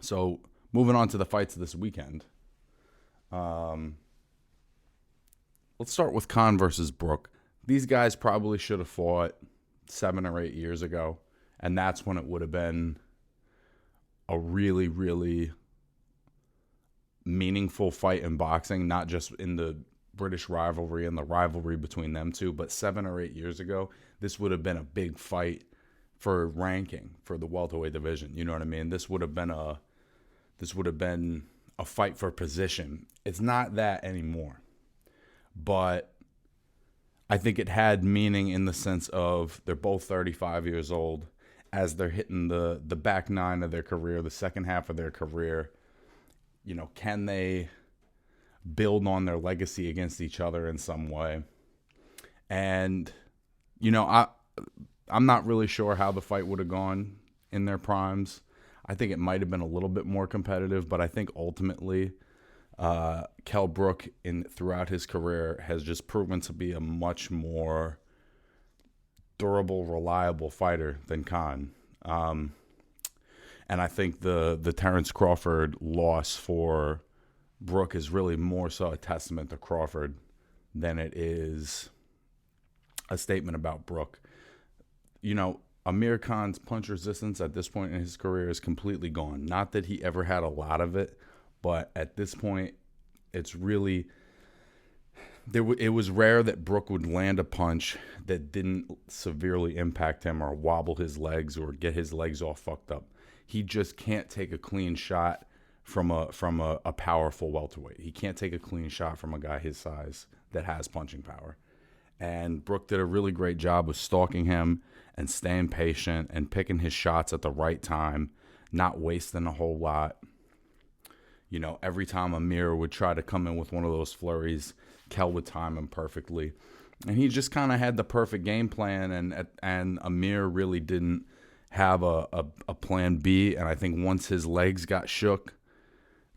So moving on to the fights this weekend. Um, let's start with Khan versus Brook. These guys probably should have fought 7 or 8 years ago, and that's when it would have been a really, really meaningful fight in boxing, not just in the British rivalry and the rivalry between them two, but 7 or 8 years ago, this would have been a big fight for ranking for the welterweight division. You know what I mean? This would have been a fight for position. It's not that anymore, but I think it had meaning in the sense of they're both 35 years old as they're hitting the back nine of their career, the second half of their career. You know, can they build on their legacy against each other in some way? And, you know, I'm not really sure how the fight would have gone in their primes. I think it might have been a little bit more competitive, but I think ultimately Kell Brook throughout his career has just proven to be a much more durable, reliable fighter than Khan. And I think the Terence Crawford loss for Brook is really more so a testament to Crawford than it is a statement about Brook. You know, Amir Khan's punch resistance at this point in his career is completely gone. Not that he ever had a lot of it, but at this point, it's really it was rare that Brook would land a punch that didn't severely impact him or wobble his legs or get his legs all fucked up. He just can't take a clean shot from a powerful welterweight. He can't take a clean shot from a guy his size that has punching power. And Brook did a really great job of stalking him and staying patient and picking his shots at the right time, not wasting a whole lot. You know, every time Amir would try to come in with one of those flurries, Kell would time him perfectly. And he just kind of had the perfect game plan, and Amir really didn't have a plan B. And I think once his legs got shook,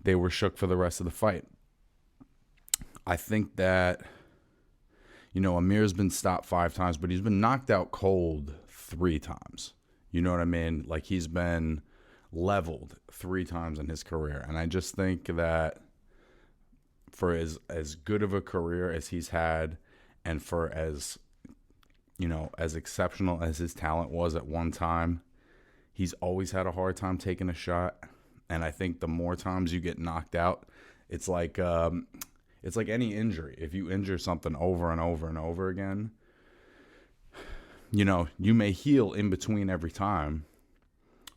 they were shook for the rest of the fight. I think that, you know, Amir's been stopped 5 times, but he's been knocked out cold 3 times. You know what I mean? Like, he's been leveled 3 times in his career. And I just think that for as good of a career as he's had, and for as, you know, as exceptional as his talent was at one time, he's always had a hard time taking a shot. And I think the more times you get knocked out, it's like any injury. If you injure something over and over and over again, you know, you may heal in between every time,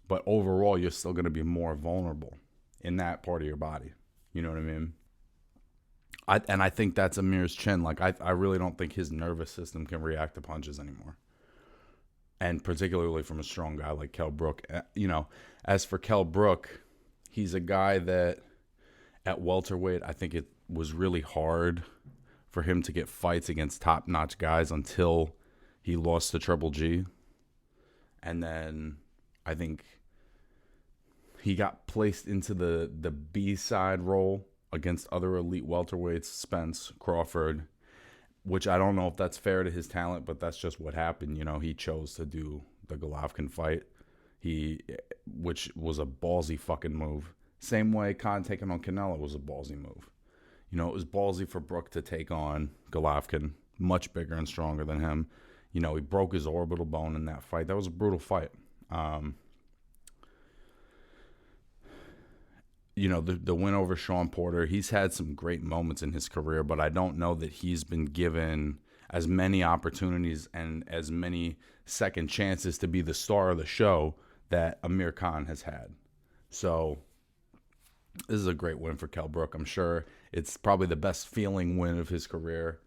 but overall you're still going to be more vulnerable in that part of your body. You know what I mean? I think that's Amir's chin. Like, I really don't think his nervous system can react to punches anymore. And particularly from a strong guy like Kell Brook. You know, as for Kell Brook, he's a guy that at welterweight, I think it was really hard for him to get fights against top-notch guys until he lost to Triple G. And then I think he got placed into the B-side role against other elite welterweights, Spence, Crawford, which I don't know if that's fair to his talent, but that's just what happened. You know, he chose to do the Golovkin fight, which was a ballsy fucking move. Same way Khan taking on Canelo was a ballsy move. You know, it was ballsy for Brook to take on Golovkin, much bigger and stronger than him. You know, he broke his orbital bone in that fight. That was a brutal fight. You know, the win over Sean Porter, he's had some great moments in his career, but I don't know that he's been given as many opportunities and as many second chances to be the star of the show that Amir Khan has had. So this is a great win for Kell Brook. I'm sure it's probably the best feeling win of his career,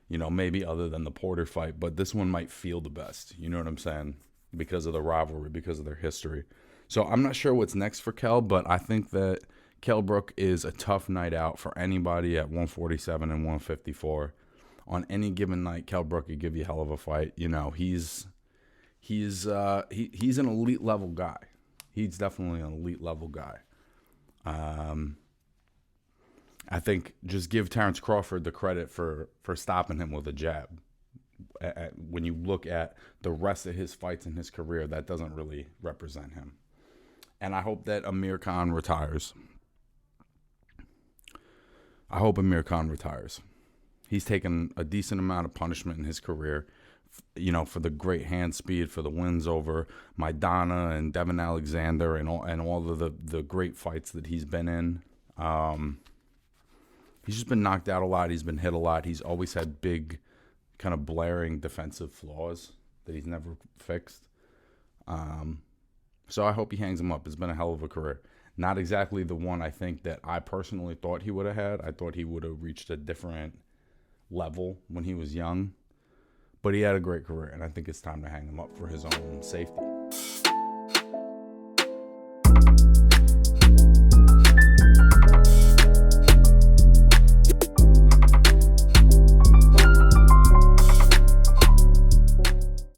you know, maybe other than the Porter fight, but this one might feel the best. You know what I'm saying? Because of the rivalry, because of their history. So I'm not sure what's next for Kell, but I think that Kell Brook is a tough night out for anybody at 147 and 154. On any given night, Kell Brook could give you a hell of a fight. You know, he's an elite level guy. He's definitely an elite level guy. I think just give Terence Crawford the credit for stopping him with a jab. When you look at the rest of his fights in his career, that doesn't really represent him. And I hope that Amir Khan retires. I hope Amir Khan retires. He's taken a decent amount of punishment in his career, for the great hand speed, for the wins over Maidana and Devin Alexander, and all of the great fights that he's been in. He's just been knocked out a lot. He's been hit a lot. He's always had big, kind of blaring defensive flaws that he's never fixed. So I hope he hangs him up. It's been a hell of a career. Not exactly the one I think that I personally thought he would have had. I thought he would have reached a different level when he was young. But he had a great career, and I think it's time to hang him up for his own safety.